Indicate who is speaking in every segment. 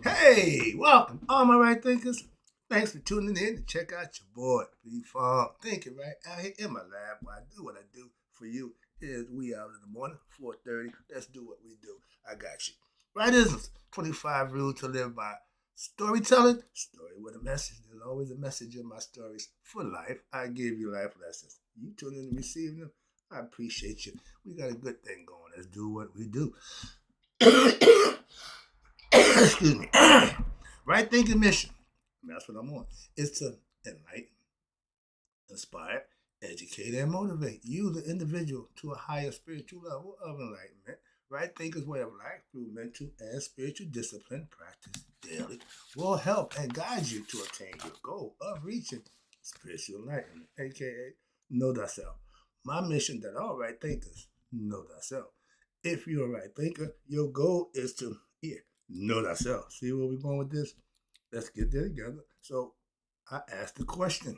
Speaker 1: Hey, welcome, all my right thinkers. Thanks for tuning in to check out your boy, B-Farm. Thinking right out here in my lab while I do what I do for you. Is we out in the morning, 4:30. Let's do what we do. I got you. Right isn't 25 rules to live by. Storytelling, story with a message. There's always a message in my stories for life. I give you life lessons. You tune in to receive them. I appreciate you. We got a good thing going. Let's do what we do. Excuse me. Right thinking mission. That's what I'm on. Is to enlighten, inspire, educate, and motivate you, the individual, to a higher spiritual level of enlightenment. Right thinker's way of life through mental and spiritual discipline practice daily will help and guide you to attain your goal of reaching spiritual enlightenment, aka know thyself. My mission that all right thinkers know thyself. If you're a right thinker, your goal is to know thyself. See where we're going with this? Let's get there together. So I asked the question,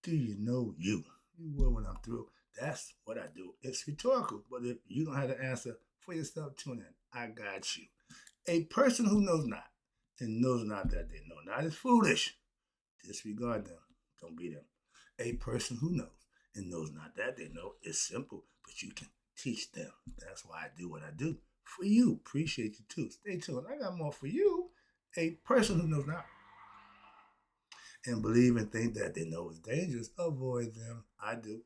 Speaker 1: do you know you? You will when I'm through. That's what I do. It's rhetorical, but if you don't have the answer for yourself, tune in. I got you. A person who knows not and knows not that they know not is foolish. Disregard them. Don't be them. A person who knows and knows not that they know is simple, but you can teach them. That's why I do what I do. For you. Appreciate you too. Stay tuned. I got more for you. A person who knows not and believe and think that they know is dangerous, avoid them. I do.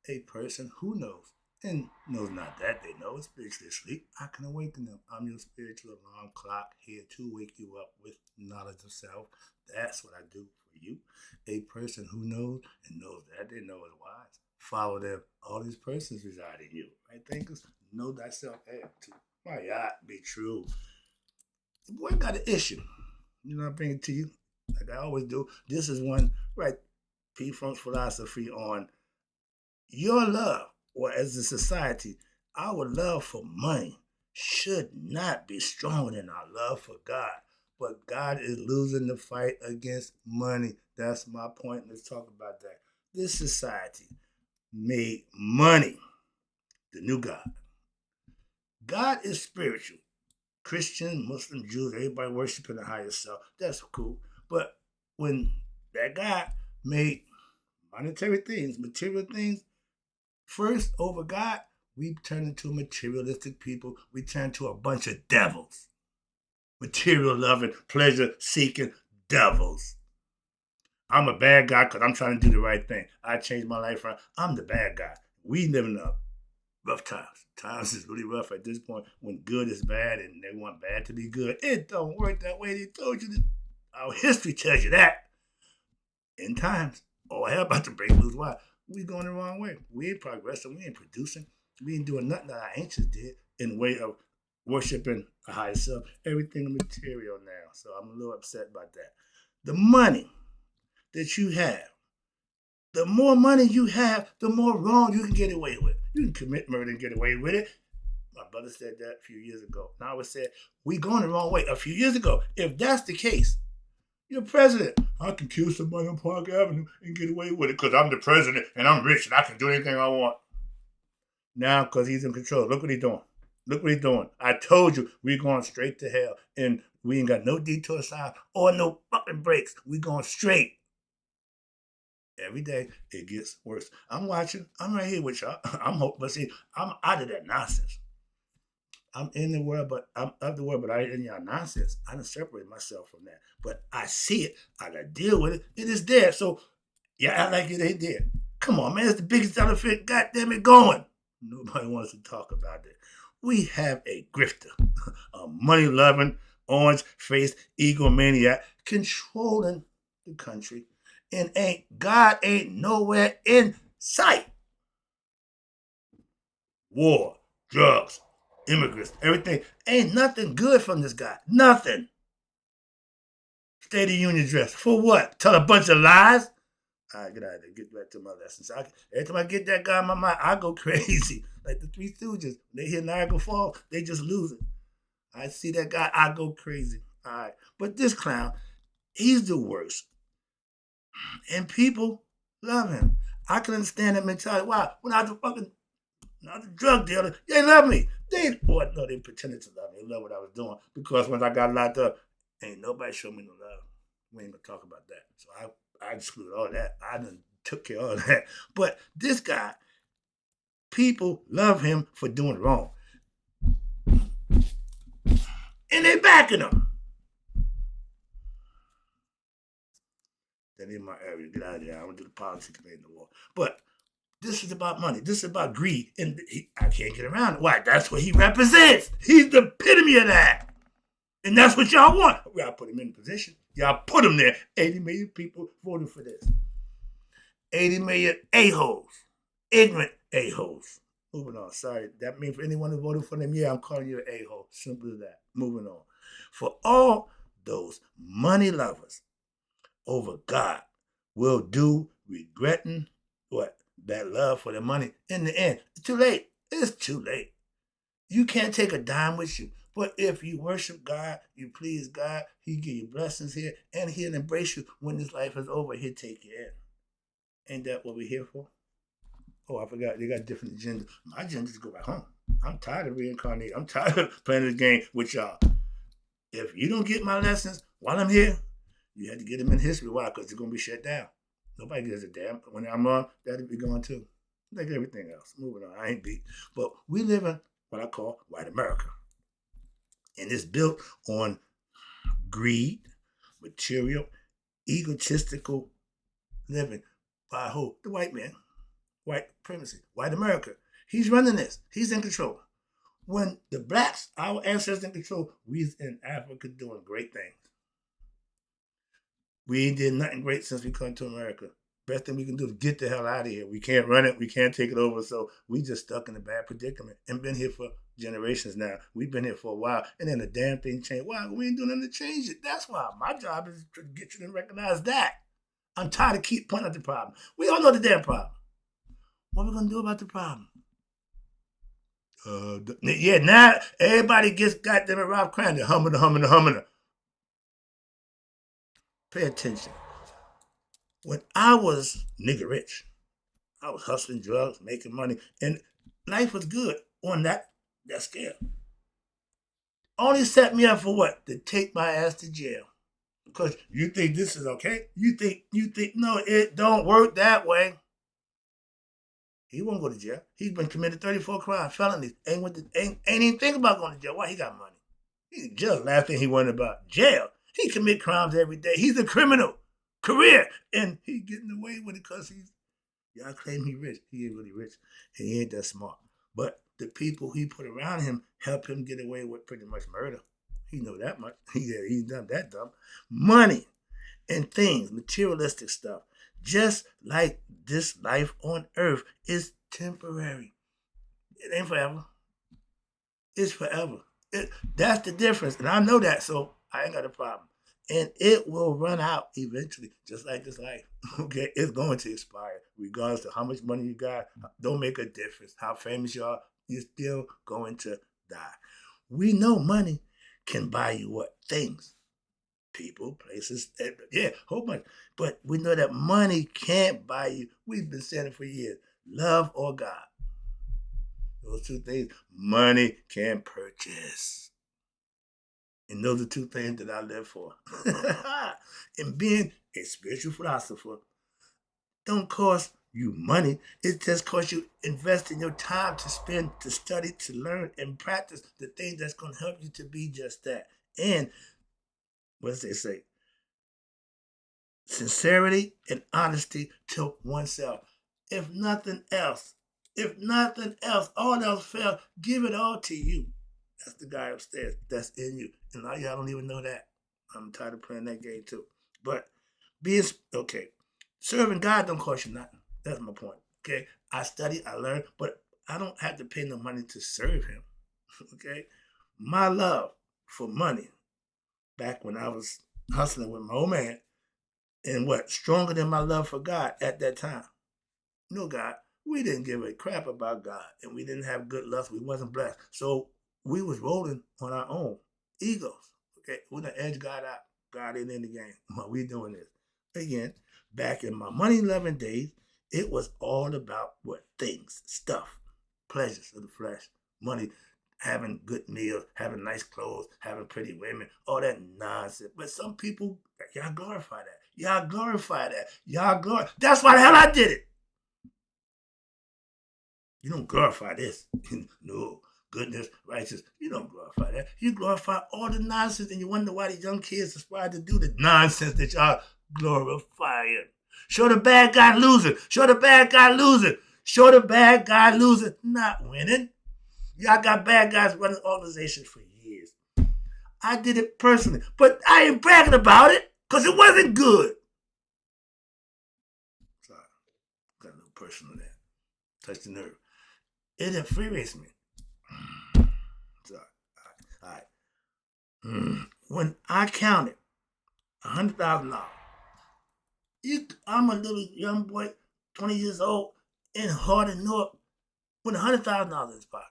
Speaker 1: A person who knows and knows not that they know is spiritually asleep, I can awaken them. I'm your spiritual alarm clock here to wake you up with knowledge of self. That's what I do for you. A person who knows and knows that they know is wise. Follow them. All these persons reside in you. Right thinkers, know thyself and to my God be true. The boy got an issue. You know, I bring it to you like I always do. This is one, right? P. Funk's philosophy on your love, or as a society, our love for money should not be stronger than our love for God. But God is losing the fight against money. That's my point. Let's talk about that. This society made money the new God. God is spiritual. Christian, Muslim, Jews, everybody worshiping the higher self. That's cool. But when that guy made monetary things, material things, first over God, we turn into materialistic people. We turn to a bunch of devils. Material loving, pleasure seeking devils. I'm a bad guy because I'm trying to do the right thing. I changed my life around. I'm the bad guy. We living up rough times. Times is really rough at this point when good is bad and they want bad to be good. It don't work that way. They told you that. Our history tells you that. In times. Oh, hell about to break loose. Why? We going the wrong way. We ain't progressing. We ain't producing. We ain't doing nothing that our ancients did in the way of worshiping a higher self. Everything material now. So I'm a little upset about that. The money that you have, the more money you have, the more wrong you can get away with. You can commit murder and get away with it. My brother said that a few years ago. Now it said, we going the wrong way a few years ago. If that's the case, you're president. I can kill somebody on Park Avenue and get away with it because I'm the president and I'm rich and I can do anything I want. Now, because he's in control, look what he's doing. Look what he's doing. I told you we're going straight to hell and we ain't got no detour sign or no fucking brakes. We going straight. Every day it gets worse. I'm watching. I'm right here with y'all. I'm hoping, but see, I'm out of that nonsense. I'm in the world, but I'm of the world, but I ain't in y'all nonsense. I done separate myself from that. But I see it. I gotta deal with it. It is there. So yeah, act like it ain't there. Come on, man. It's the biggest elephant, goddamn it, going. Nobody wants to talk about it. We have a grifter, a money-loving, orange-faced egomaniac controlling the country. And God ain't nowhere in sight. War, drugs, immigrants, everything. Ain't nothing good from this guy. Nothing. State of the Union address. For what? Tell a bunch of lies? All right, get out of there. Get back to my lessons. Every time I get that guy in my mind, I go crazy. Like the Three Stooges. They hear Niagara Falls, they just lose it. I see that guy, I go crazy. All right. But this clown, he's the worst. And people love him. I can understand that mentality. Why? When I was a drug dealer, they love me. They pretended to love me. They love what I was doing. Because when I got locked up, Ain't nobody show me no love. We ain't gonna talk about that. So I excluded all that. I done took care of all that. But this guy, people love him for doing wrong. And they backing him. That ain't my area. Get out of here. I don't do the politics thing no more. But this is about money. This is about greed. And I can't get around it. Why? That's what he represents. He's the epitome of that. And that's what y'all want. Y'all put him in position. Y'all put him there. 80 million people voted for this. 80 million a-holes. Ignorant a-holes. Moving on. Sorry. That means for anyone who voted for them, yeah, I'm calling you an a-hole. Simple as that. Moving on. For all those money lovers over God will do regretting what? That love for the money. In the end, it's too late. It's too late. You can't take a dime with you. But if you worship God, you please God, He'll give you blessings here, and He'll embrace you when this life is over. He'll take you in. Ain't that what we're here for? Oh, I forgot. They got different agendas. My agenda is to go back home. I'm tired of reincarnating. I'm tired of playing this game with y'all. If you don't get my lessons while I'm here, you had to get them in history. Why? Because they're going to be shut down. Nobody gives a damn. When I'm on, that'll be gone too. Like everything else. Moving on. I ain't beat. But we live in what I call white America. And it's built on greed, material, egotistical living by who? The white man. White supremacy. White America. He's running this. He's in control. When the blacks, our ancestors in control, we in Africa doing great things. We ain't did nothing great since we come to America. Best thing we can do is get the hell out of here. We can't run it. We can't take it over. So we just stuck in a bad predicament and been here for generations now. We've been here for a while. And then the damn thing changed. Why? We ain't doing nothing to change it. That's why my job is to get you to recognize that. I'm tired of keep pointing out the problem. We all know the damn problem. What are we going to do about the problem? Yeah, now everybody gets goddamn it Ralph Cram. The humming. Pay attention. When I was nigger rich, I was hustling drugs, making money, and life was good on that scale. Only set me up for what? To take my ass to jail. Because you think this is okay? You think, no, it don't work that way. He won't go to jail. He's been committed 34 crimes, felonies. Ain't even think about going to jail. Why? He got money. He's just last thing he worried about. Jail. He commit crimes every day. He's a criminal. Career. And he getting away with it because y'all claim he rich. He ain't really rich. And he ain't that smart. But the people he put around him help him get away with pretty much murder. He know that much. He's done that dumb. Money and things, materialistic stuff. Just like this life on earth is temporary. It ain't forever. It's forever. That's the difference. And I know that, so I ain't got a problem. And it will run out eventually, just like this life. Okay? It's going to expire. Regardless of how much money you got, don't make a difference. How famous you are, you're still going to die. We know money can buy you what? Things. People, places, yeah, whole bunch. But we know that money can't buy you. We've been saying it for years. Love or God. Those two things money can purchase. And those are two things that I live for. And being a spiritual philosopher don't cost you money. It just costs you investing your time to spend, to study, to learn, and practice the things that's going to help you to be just that. And what does they say? Sincerity and honesty to oneself. If nothing else, all else fails, give it all to you. That's the guy upstairs. That's in you. And a lot of y'all don't even know that. I'm tired of playing that game too. But serving God don't cost you nothing. That's my point. Okay, I study, I learn, but I don't have to pay no money to serve Him. Okay, my love for money back when I was hustling with my old man, and stronger than my love for God at that time. No God. We didn't give a crap about God, and we didn't have good lust. We wasn't blessed. So we was rolling on our own egos. Okay, we're gonna edge God out. God ain't in the game while we doing this. Again, back in my money-loving days, it was all about what? Things, stuff, pleasures of the flesh, money. having good meals, having nice clothes, having pretty women, all that nonsense. But some people, y'all glorify that. Y'all glorify that. That's why the hell I did it. You don't glorify this. No, goodness, righteous. You don't glorify that. You glorify all the nonsense, and you wonder why the young kids aspire to do the nonsense that y'all glorifying. Show the bad guy losing. Show the bad guy losing. Show the bad guy losing. Not winning. Y'all got bad guys running organizations for years. I did it personally, but I ain't bragging about it because it wasn't good. Sorry, got a little personal there. Touched the nerve. It infuriates me. Sorry. All right. When I counted $100,000, I'm a little young boy, 20 years old, in Hardin North, with $100,000 in his pocket.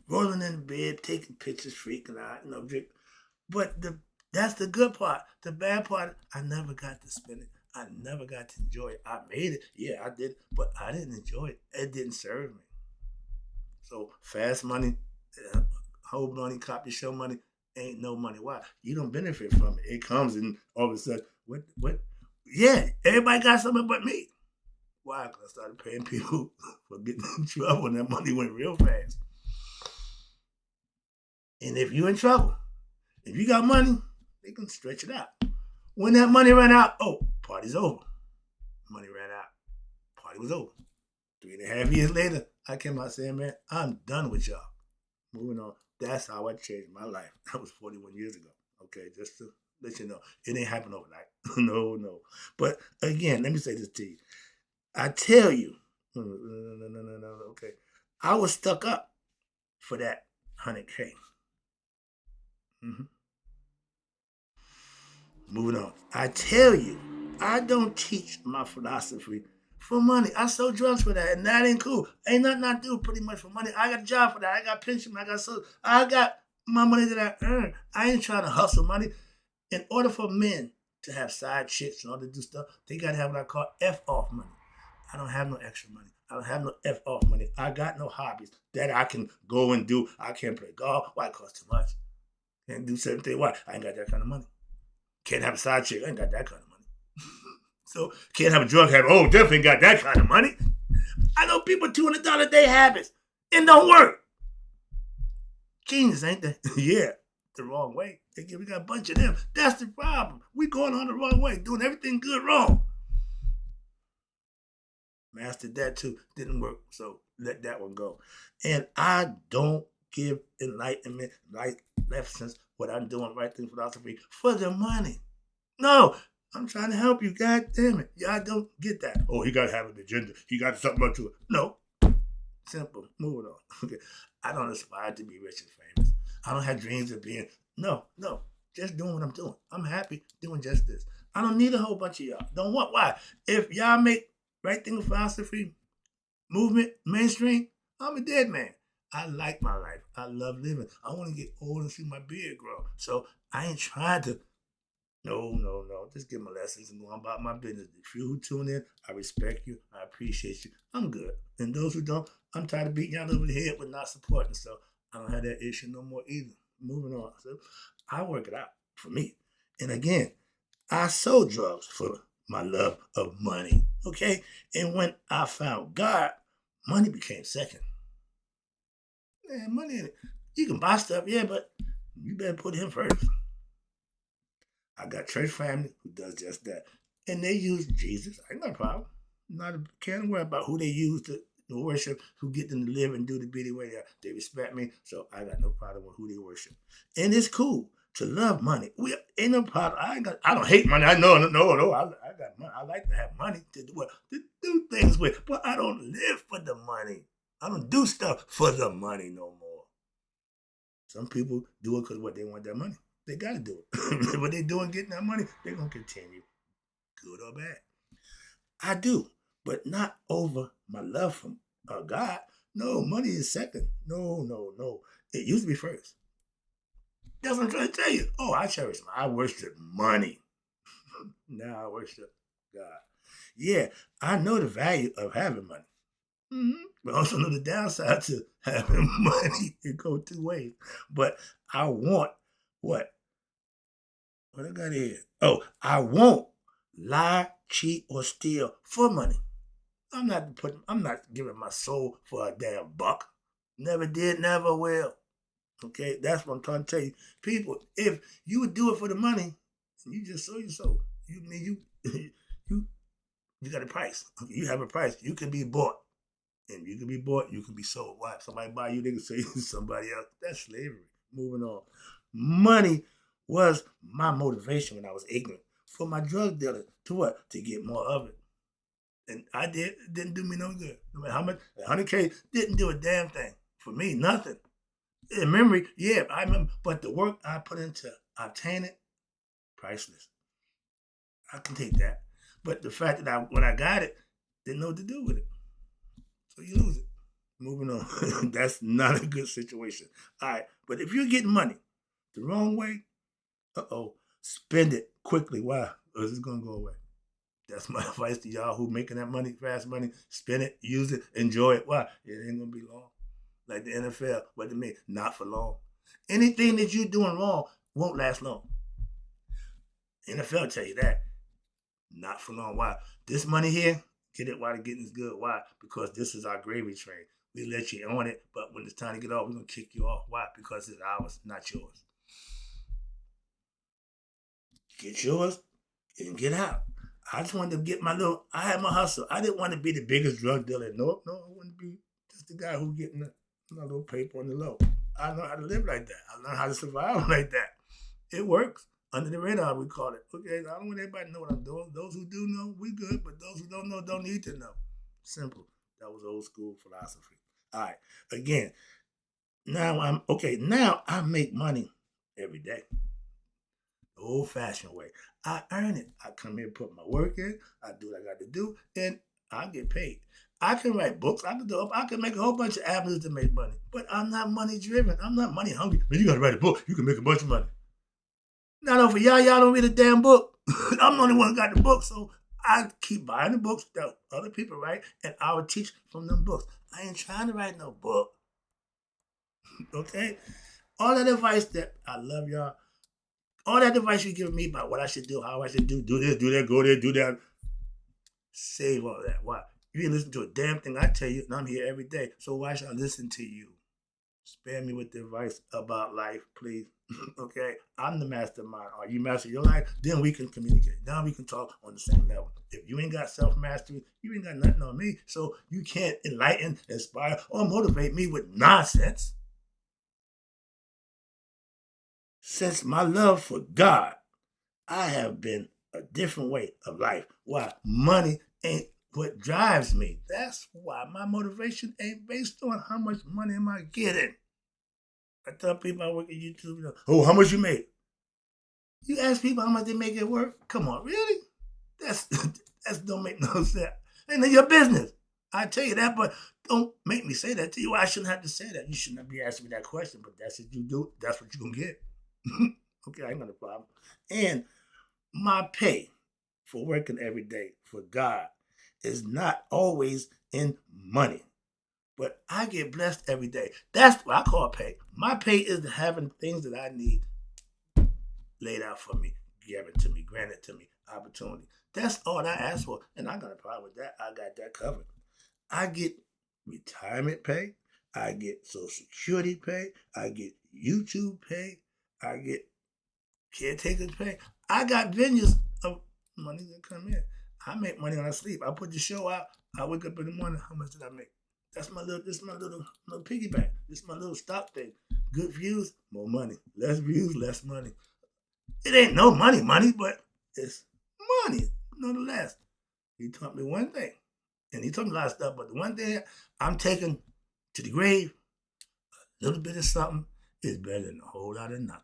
Speaker 1: Rolling in the bed, taking pictures, freaking out, drink. But that's the good part. The bad part, I never got to spend it. I never got to enjoy it. I made it. Yeah, I did. But I didn't enjoy it. It didn't serve me. So fast money, hold money, copy show money, ain't no money. Why? You don't benefit from it. It comes and all of a sudden, what? Yeah, everybody got something but me. Why? Because I started paying people for getting in trouble and that money went real fast. And if you're in trouble, if you got money, they can stretch it out. When that money ran out, party's over. Money ran out. Party was over. 3.5 years later, I came out saying, man, I'm done with y'all. Moving on. That's how I changed my life. That was 41 years ago. Okay, just to let you know. It ain't happened overnight. No. But again, let me say this to you. I tell you, no, okay. I was stuck up for that 100K. Mm-hmm. Moving on. I tell you, I don't teach my philosophy for money. I sold drugs for that, and that ain't cool. Ain't nothing I do pretty much for money. I got a job for that. I got pension. I got my money that I earn. I ain't trying to hustle money. In order for men to have side chicks and all to do stuff, they got to have what I call F-off money. I don't have no extra money. I don't have no F-off money. I got no hobbies that I can go and do. I can't play golf. Why? It costs too much. Can't do certain things. Why? I ain't got that kind of money. Can't have a side chick. I ain't got that kind of money. So can't have a drug habit. Definitely ain't got that kind of money. I know people $200 a day habits and don't work. Genius, ain't they? Yeah, the wrong way. We got a bunch of them. That's the problem. We going on the wrong way, doing everything good wrong. Mastered that too. Didn't work, so let that one go. And I don't give enlightenment, lessons, what I'm doing, right thing philosophy, for the money. No, I'm trying to help you. God damn it. Y'all don't get that. He got to have an agenda. He got something up to it. No. Simple. Moving on. Okay. I don't aspire to be rich and famous. I don't have dreams of being. No. Just doing what I'm doing. I'm happy doing just this. I don't need a whole bunch of y'all. Don't want. Why? If y'all make right thing philosophy, movement, mainstream, I'm a dead man. I like my life. I love living. I want to get old and see my beard grow. So I ain't trying to. No. Just give my lessons and go on about my business. If you who tune in, I respect you. I appreciate you. I'm good. And those who don't, I'm tired of beating y'all over the head with not supporting. So I don't have that issue no more either. Moving on. So I work it out for me. And again, I sold drugs for my love of money. Okay? And when I found God, money became second. Man, money, you can buy stuff, yeah, but you better put him first. I got church family who does just that. And they use Jesus. I ain't got a problem. Can't worry about who they use to worship, who get them to live and do the bitty way they respect me. So I got no problem with who they worship. And it's cool to love money. We ain't no problem. I don't hate money. I know. I got money. I like to have money to do things with, but I don't live for the money. I don't do stuff for the money no more. Some people do it because what they want that money. They got to do it. What they doing getting that money, they're going to continue, good or bad. I do, but not over my love for God. No, money is second. No. It used to be first. That's what I'm trying to tell you. I cherish money. I worship money. Now I worship God. Yeah, I know the value of having money. But also know the downside to having money. It go two ways. But I want what? What I got here? Oh, I won't lie, cheat, or steal for money. I'm not giving my soul for a damn buck. Never did, never will. Okay, that's what I'm trying to tell you. People, if you would do it for the money, you just sold your soul. You mean you you you got a price. Okay, you have a price. You can be bought. And you can be bought, you can be sold. Why? If somebody buy you, they can sell you to somebody else. That's slavery. Moving on. Money was my motivation when I was ignorant. For my drug dealer. To what? To get more of it. And it didn't do me no good. No matter how much, 100K didn't do a damn thing. For me, nothing. In memory, yeah, I remember. But the work I put into obtaining it, priceless. I can take that. But the fact that when I got it, didn't know what to do with it. So you lose it. Moving on. That's not a good situation. All right. But if you're getting money the wrong way, spend it quickly. Why? Or is it going to go away? That's my advice to y'all who making that money, fast money. Spend it, use it, enjoy it. Why? It ain't going to be long. Like the NFL, what do you mean? Not for long. Anything that you're doing wrong won't last long. NFL tell you that. Not for long. Why? This money here, get it while the getting is good. Why? Because this is our gravy train. We let you on it, but when it's time to get off, we're going to kick you off. Why? Because it's ours, not yours. Get yours and get out. I just wanted to get I had my hustle. I didn't want to be the biggest drug dealer. No, I wanted to be just the guy who getting my little paper on the low. I know how to live like that. I know how to survive like that. It works. Under the radar, we call it. Okay, I don't want everybody to know what I'm doing. Those who do know, we good. But those who don't know, don't need to know. Simple. That was old school philosophy. All right. Again, now I make money every day. The old-fashioned way. I earn it. I come here, put my work in. I do what I got to do, and I get paid. I can write books. I can make a whole bunch of avenues to make money. But I'm not money driven. I'm not money hungry. Man, you got to write a book. You can make a bunch of money. Not over y'all don't read a damn book. I'm the only one who got the book, so I keep buying the books that other people write, and I would teach from them books. I ain't trying to write no book. Okay? All that advice that I love y'all, all that advice you give me about what I should do, how I should do this, do that, go there, do that, save all that. Why? You didn't listen to a damn thing I tell you, and I'm here every day, so why should I listen to you? Spare me with the advice about life, please. Okay? I'm the mastermind. Are you master your life? Then we can communicate. Now we can talk on the same level. If you ain't got self-mastery, you ain't got nothing on me. So you can't enlighten, inspire, or motivate me with nonsense. Since my love for God, I have been a different way of life. Why? Money ain't what drives me. That's why my motivation ain't based on how much money am I getting. I tell people I work at YouTube, oh, how much you make? You ask people how much they make at work? Come on, really? That's don't make no sense. Ain't none of your business. I tell you that, but don't make me say that to you. I shouldn't have to say that. You shouldn't be asking me that question, but that's what you do. That's what you're going to get. Okay, I ain't got a problem. And my pay for working every day for God is not always in money. But I get blessed every day. That's what I call pay. My pay is having things that I need laid out for me, given to me, granted to me, opportunity. That's all I ask for. And I got a problem with that. I got that covered. I get retirement pay. I get Social Security pay. I get YouTube pay. I get caretakers pay. I got venues of money that come in. I make money when I sleep. I put the show out. I wake up in the morning. How much did I make? This is my little piggyback. This is my little stock thing. Good views, more money. Less views, less money. It ain't no money, but it's money, nonetheless. He taught me one thing, and he taught me a lot of stuff, but the one thing I'm taking to the grave, a little bit of something is better than a whole lot of nothing.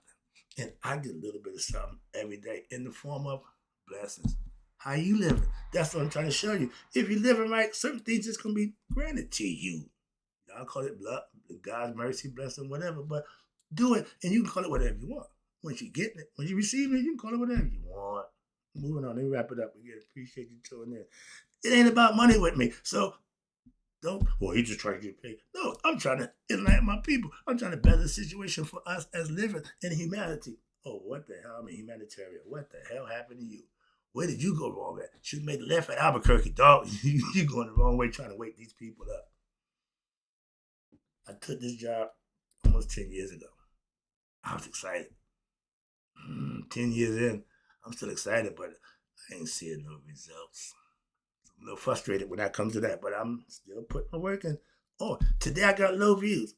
Speaker 1: And I get a little bit of something every day in the form of blessings. How you living? That's what I'm trying to show you. If you're living right, certain things just going to be granted to you. Y'all call it blood, God's mercy, blessing, whatever, but do it, and you can call it whatever you want. Once you're getting it, when you receive it, you can call it whatever you want. Moving on, let me wrap it up again. Appreciate you tuning in. It ain't about money with me. So Don't, well, he just trying to get paid. No, I'm trying to enlighten my people. I'm trying to better the situation for us as living in humanity. Oh, what the hell? I'm a humanitarian. What the hell happened to you? Where did you go wrong at? Should have made the left at Albuquerque, dog. You're going the wrong way trying to wake these people up. I took this job almost 10 years ago. I was excited. 10 years in, I'm still excited, but I ain't seeing no results. I'm a little frustrated when that comes to that, but I'm still putting my work in. Oh, today I got low views.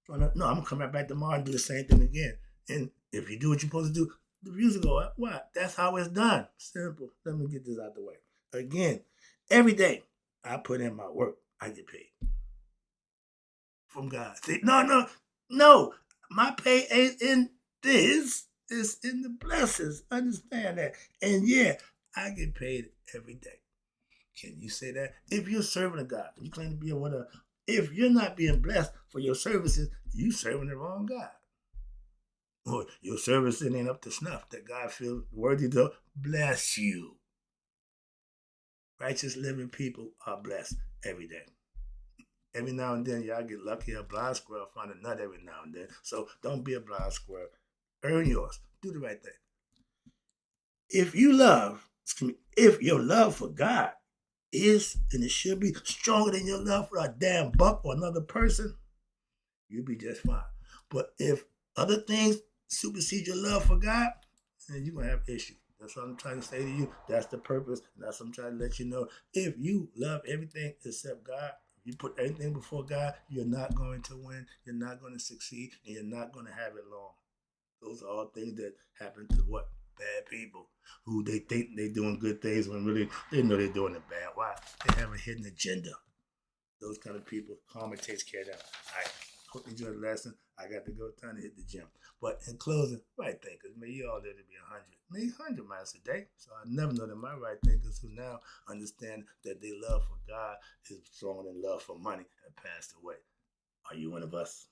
Speaker 1: No, I'm gonna come right back tomorrow and do the same thing again. And if you do what you're supposed to do, the views will go up. What? That's how it's done. Simple. Let me get this out the way. Again, every day I put in my work, I get paid from God. See, no. My pay ain't in this. It's in the blessings. Understand that. And yeah, I get paid every day. Can you say that? If you're serving a God, you claim to be a whatever. If you're not being blessed for your services, you serving the wrong God. Or your service ain't up to snuff that God feels worthy to bless you. Righteous living people are blessed every day. Every now and then, y'all get lucky. A blind squirrel find a nut every now and then. So don't be a blind squirrel. Earn yours. Do the right thing. If your love for God is, and it should be, stronger than your love for a damn buck or another person, you'll be just fine. But if other things supersede your love for God, then you're going to have issues. That's what I'm trying to say to you. That's the purpose. That's what I'm trying to let you know. If you love everything except God, if you put everything before God, you're not going to win. You're not going to succeed. And you're not going to have it long. Those are all things that happen to what? Bad people who they think they're doing good things when really they know they're doing it bad. Why? They have a hidden agenda. Those kind of people, karma takes care of them. All right. Hope you enjoyed the lesson. I got to go. Time to hit the gym. But in closing, right thinkers, may you all live to be 100. Maybe 100 miles a day. So I never know that my right thinkers who now understand that their love for God is stronger than love for money have passed away. Are you one of us?